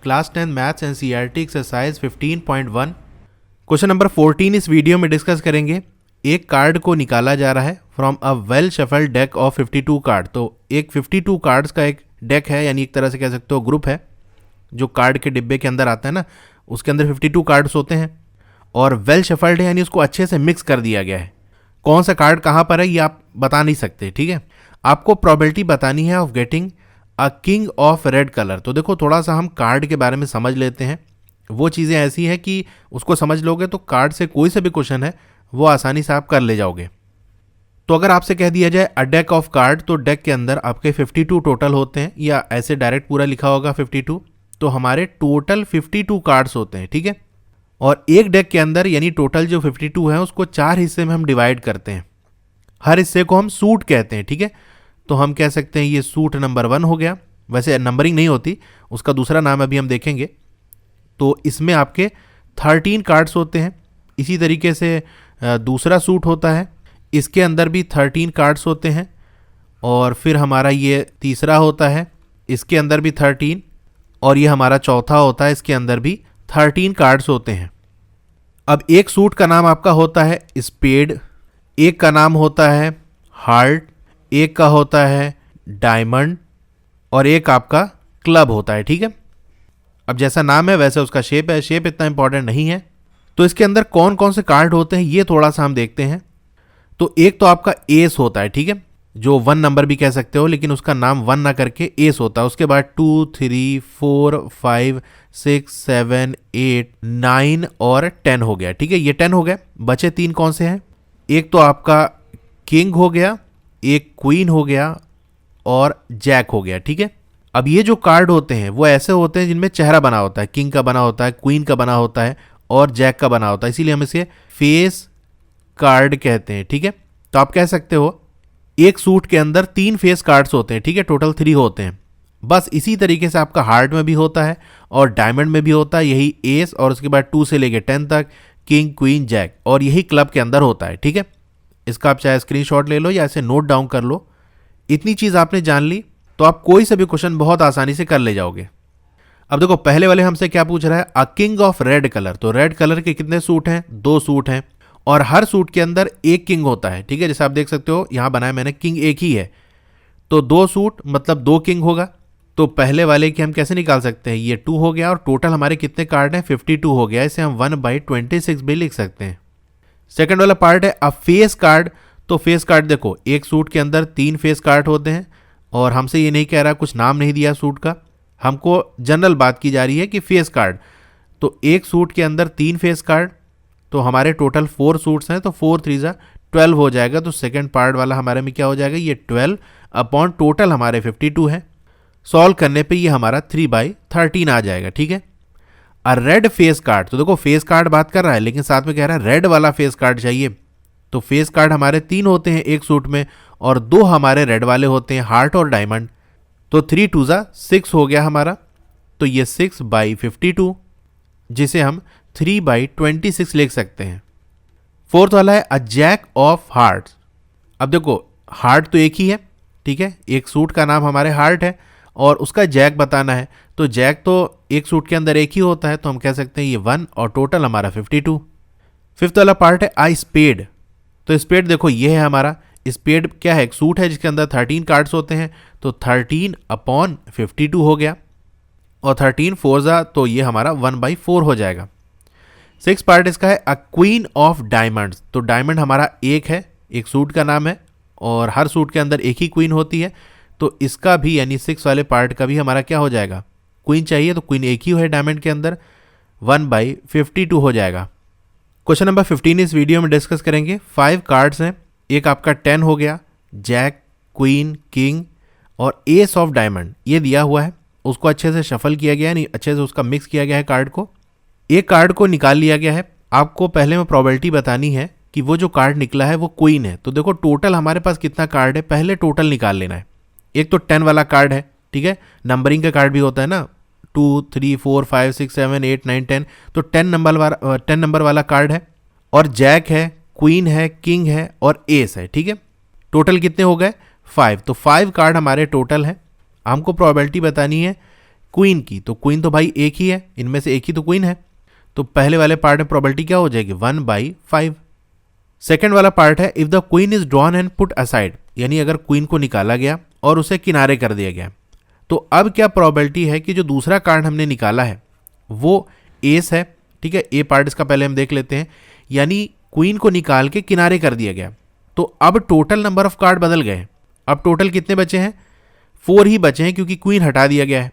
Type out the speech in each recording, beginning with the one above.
Class 10 maths NCERT exercise 15.1 question number 14 इस video में discuss करेंगे। एक कार्ड को निकाला जा रहा है from a well shuffled deck of 52 card. तो एक 52 कार्ड्स का एक डेक है, यानी एक तरह से कह सकते हो ग्रुप है जो कार्ड के डिब्बे के अंदर आता है ना, उसके अंदर 52 कार्ड्स होते हैं और वेल शफल्ड है, यानी उसको अच्छे से मिक्स कर दिया गया है। कौन सा कार्ड कहाँ पर है ये आप बता नहीं सकते, ठीक है। आपको प्रोबेबिलिटी बतानी है of getting a king of red colour. तो देखो थोड़ा सा हम कार्ड के बारे में समझ लेते हैं। वो चीज़ें ऐसी हैं कि उसको समझ लोगे तो कार्ड से कोई सा भी क्वेश्चन है वो आसानी से आप कर ले जाओगे। तो अगर आपसे कह दिया जाए अ डेक ऑफ कार्ड, तो डेक के अंदर आपके 52 टोटल होते हैं, या ऐसे डायरेक्ट पूरा लिखा होगा 52, तो हमारे टोटल 52 कार्ड्स होते हैं, ठीक है। और एक डेक के अंदर यानी टोटल जो 52 है उसको 4 हिस्से में हम डिवाइड करते हैं। हर हिस्से को हम सूट कहते हैं, ठीक है। तो हम कह सकते हैं ये सूट नंबर 1 हो गया। वैसे नंबरिंग नहीं होती, उसका दूसरा नाम अभी हम देखेंगे। तो इसमें आपके 13 कार्ड्स होते हैं। इसी तरीके से दूसरा सूट होता है, इसके अंदर भी 13 कार्ड्स होते हैं। और फिर हमारा ये तीसरा होता है, इसके अंदर भी 13। और ये हमारा चौथा होता है, इसके अंदर भी 13 कार्ड्स होते हैं। अब एक सूट का नाम आपका होता है स्पेड, एक का नाम होता है हार्ट, एक का होता है डायमंड और एक आपका क्लब होता है, ठीक है। अब जैसा नाम है वैसे उसका शेप है, शेप इतना इंपॉर्टेंट नहीं है। तो इसके अंदर कौन कौन से कार्ड होते हैं ये थोड़ा सा हम देखते हैं। तो एक तो आपका एस होता है, ठीक है, जो 1 नंबर भी कह सकते हो, लेकिन उसका नाम 1 ना करके एस होता है। उसके बाद 2, 3, 4, 5, 6, 7, 8, 9 और 10 हो गया, ठीक है। ये 10 हो गए। बचे 3 कौन से हैं? एक तो आपका किंग हो गया, एक क्वीन हो गया और जैक हो गया, ठीक है। अब ये जो कार्ड होते हैं वो ऐसे होते हैं जिनमें चेहरा बना होता है। किंग का बना होता है, क्वीन का बना होता है और जैक का बना होता है, इसीलिए हम इसे फेस कार्ड कहते हैं, ठीक है। तो आप कह सकते हो एक सूट के अंदर 3 फेस कार्ड्स होते हैं, ठीक है, टोटल 3 होते हैं। बस इसी तरीके से आपका हार्ट में भी होता है और डायमंड में भी होता है, यही एस, और उसके बाद 2 से लेके 10 तक किंग, क्वीन, जैक, और यही क्लब के अंदर होता है, ठीक है। इसका आप चाहे स्क्रीनशॉट ले लो या ऐसे नोट डाउन कर लो। इतनी चीज़ आपने जान ली तो आप कोई से भी क्वेश्चन बहुत आसानी से कर ले जाओगे। अब देखो पहले वाले हमसे क्या पूछ रहा है, a king of red colour. तो रेड कलर के कितने सूट हैं? 2 सूट हैं और हर सूट के अंदर एक किंग होता है, ठीक है। जैसे आप देख सकते हो यहाँ बनाया मैंने, किंग एक ही है, तो 2 सूट मतलब 2 किंग होगा। तो पहले वाले की हम कैसे निकाल सकते हैं? ये 2 हो गया और टोटल हमारे कितने कार्ड हैं? 52 हो गया। इसे हम 1/26 भी लिख सकते हैं। सेकंड वाला पार्ट है अ फेस कार्ड। तो फेस कार्ड देखो एक सूट के अंदर 3 फेस कार्ड होते हैं और हमसे ये नहीं कह रहा, कुछ नाम नहीं दिया सूट का, हमको जनरल बात की जा रही है कि फेस कार्ड। तो एक सूट के अंदर 3 फेस कार्ड, तो हमारे टोटल 4 सूट्स हैं, तो 4 3 12 हो जाएगा। तो सेकंड पार्ट वाला हमारे में क्या हो जाएगा? ये 12 अपॉन टोटल हमारे 52 है। सॉल्व करने पे ये हमारा 3/13 आ जाएगा, ठीक है। अ रेड फेस कार्ड, तो देखो फेस कार्ड बात कर रहा है लेकिन साथ में कह रहा है रेड वाला फेस कार्ड चाहिए। तो फेस कार्ड हमारे 3 होते हैं एक सूट में और 2 हमारे रेड वाले होते हैं, हार्ट और डायमंड। तो 3 2 6 हो गया हमारा। तो ये 6/52, जिसे हम 3/26 लिख सकते हैं। फोर्थ वाला है अ जैक ऑफ हार्ट्स। अब देखो हार्ट तो एक ही है, ठीक है, एक सूट का नाम हमारे हार्ट है और उसका जैक बताना है। तो जैक तो एक सूट के अंदर एक ही होता है, तो हम कह सकते हैं ये 1 और टोटल हमारा 52। फिफ्थ वाला पार्ट है आई स्पेड। तो स्पेड देखो ये है हमारा स्पेड, क्या है? एक सूट है जिसके अंदर 13 कार्ड्स होते हैं, तो 13/52 हो गया और 13 4 तो ये हमारा 1/4 हो जाएगा। 6 पार्ट इसका है अ क्वीन ऑफ डायमंड्स। तो डायमंड हमारा एक है, एक सूट का नाम है और हर सूट के अंदर एक ही क्वीन होती है। तो इसका भी यानी 6 वाले पार्ट का भी हमारा क्या हो जाएगा? क्वीन चाहिए, तो क्वीन एक ही है डायमंड के अंदर, 1/52 हो जाएगा। क्वेश्चन नंबर 15 इस वीडियो में डिस्कस करेंगे। 5 कार्ड्स हैं, एक आपका 10 हो गया, जैक, क्वीन, किंग और एस ऑफ डायमंड ये दिया हुआ है। उसको अच्छे से शफल किया गया है, नहीं अच्छे से उसका मिक्स किया गया है कार्ड को। एक कार्ड को निकाल लिया गया है। आपको पहले में प्रोबेबिलिटी बतानी है कि वो जो कार्ड निकला है वो क्वीन है। तो देखो टोटल हमारे पास कितना कार्ड है, पहले टोटल निकाल लेना है। एक तो 10 वाला कार्ड है, ठीक है, नंबरिंग का कार्ड भी होता है ना, 2 3 4 5 6 7 8 9 10, तो 10 नंबर वाला कार्ड है और जैक है, क्वीन है, किंग है और एस है, ठीक है। टोटल कितने हो गए? 5। तो 5 कार्ड हमारे टोटल है। हमको प्रोबेबिलिटी बतानी है क्वीन की, तो क्वीन तो भाई एक ही है, इनमें से एक ही तो क्वीन है, तो पहले वाले पार्ट में प्रोबेबिलिटी क्या हो जाएगी 1/5। सेकेंड वाला पार्ट है if the queen is drawn and put aside, यानी अगर क्वीन को निकाला गया और उसे किनारे कर दिया गया, तो अब क्या प्रोबेबिलिटी है कि जो दूसरा कार्ड हमने निकाला है वो एस है, ठीक है। ए पार्ट इसका पहले हम देख लेते हैं, यानी क्वीन को निकाल के किनारे कर दिया गया, तो अब टोटल नंबर ऑफ कार्ड बदल गए। अब टोटल कितने बचे हैं, 4 ही बचे हैं क्योंकि क्वीन हटा दिया गया है।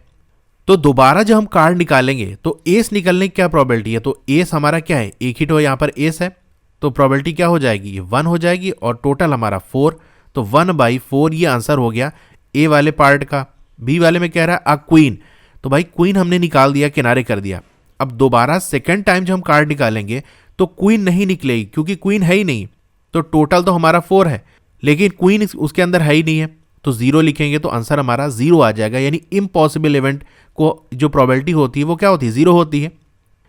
तो दोबारा जब हम कार्ड निकालेंगे तो एस निकलने की क्या प्रोबेबिलिटी है, तो एस हमारा क्या है, एक ही तो यहाँ पर एस है, तो प्रोबेबिलिटी क्या हो जाएगी, 1 हो जाएगी और टोटल हमारा 4, तो 1/4 ये आंसर हो गया ए वाले पार्ट का। बी वाले में कह रहा है अ क्वीन, तो भाई क्वीन हमने निकाल दिया, किनारे कर दिया। अब दोबारा सेकेंड टाइम जब हम कार्ड निकालेंगे तो क्वीन नहीं निकलेगी क्योंकि क्वीन है ही नहीं, तो टोटल तो हमारा 4 है, लेकिन क्वीन उसके अंदर है ही नहीं है, तो 0 लिखेंगे तो आंसर हमारा 0 आ जाएगा। यानी इम्पॉसिबल इवेंट को जो प्रोबेबिलिटी होती है वो क्या होती है, 0 होती है।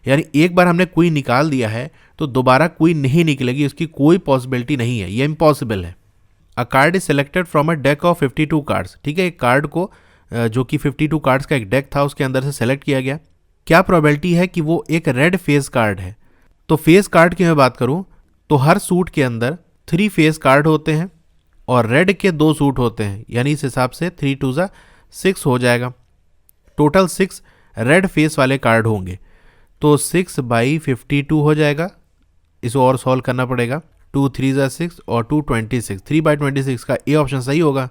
यानी एक बार हमने क्वीन निकाल दिया है तो दोबारा क्वीन नहीं निकलेगी, उसकी कोई पॉसिबिलिटी नहीं है, ये इम्पॉसिबल है। अ card is selected from a deck of 52 cards, ठीक है। एक कार्ड को जो कि 52 कार्ड्स का एक डेक था उसके अंदर से सेलेक्ट किया गया, क्या प्रोबेबिलिटी है कि वो एक रेड फेस कार्ड है। तो फेस कार्ड की मैं बात करूं तो हर सूट के अंदर 3 फेस कार्ड होते हैं और रेड के 2 सूट होते हैं, यानी इस हिसाब से 3 2 6 हो जाएगा, टोटल 6 रेड फेस वाले कार्ड होंगे, तो 6/52 हो जाएगा। इसको और सॉल्व करना पड़ेगा, 2 3 6 और 2 26, 3/26 का ए ऑप्शन सही होगा।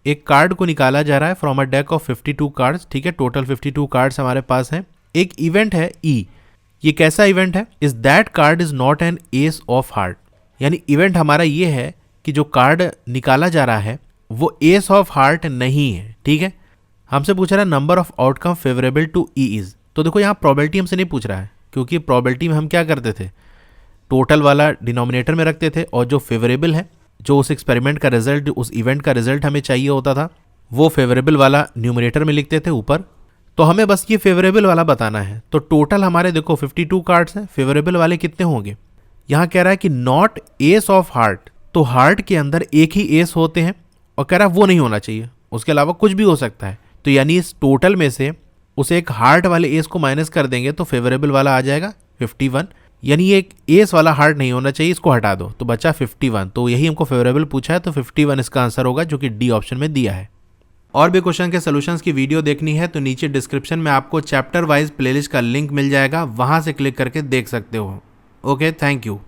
एक कार्ड को निकाला जा रहा है from a deck of 52 cards, ठीक है। टोटल 52 कार्ड्स हमारे पास हैं। एक इवेंट है ई, ये कैसा इवेंट है, is that card is not an S of heart, यानी इवेंट हमारा ये है कि जो कार्ड निकाला जा रहा है वो एस ऑफ हार्ट नहीं है, ठीक है। हमसे पूछ रहा है number of outcome favourable to E is, तो देखो यहाँ प्रोबेबिलिटी हमसे नहीं पूछ रहा है क्योंकि प्रोबेबिलिटी में हम क्या करते थे, टोटल वाला डिनोमिनेटर में रखते थे और जो फेवरेबल है, जो उस एक्सपेरिमेंट का रिजल्ट, उस इवेंट का रिजल्ट हमें चाहिए होता था, वो फेवरेबल वाला न्यूमरेटर में लिखते थे ऊपर। तो हमें बस ये फेवरेबल वाला बताना है। तो टोटल हमारे देखो 52 कार्ड्स हैं, फेवरेबल वाले कितने होंगे, यहाँ कह रहा है कि नॉट एस ऑफ हार्ट, तो हार्ट के अंदर एक ही एस होते हैं और कह रहा है वो नहीं होना चाहिए, उसके अलावा कुछ भी हो सकता है। तो यानी इस टोटल में से उसे एक हार्ट वाले एस को माइनस कर देंगे तो फेवरेबल वाला आ जाएगा 51, यानी एक एस वाला हार्ट नहीं होना चाहिए, इसको हटा दो तो बचा 51। तो यही हमको फेवरेबल पूछा है, तो 51 इसका आंसर होगा जो कि डी ऑप्शन में दिया है। और भी क्वेश्चन के सॉल्यूशंस की वीडियो देखनी है तो नीचे डिस्क्रिप्शन में आपको चैप्टर वाइज प्लेलिस्ट का लिंक मिल जाएगा, वहां से क्लिक करके देख सकते हो। Okay, thank you.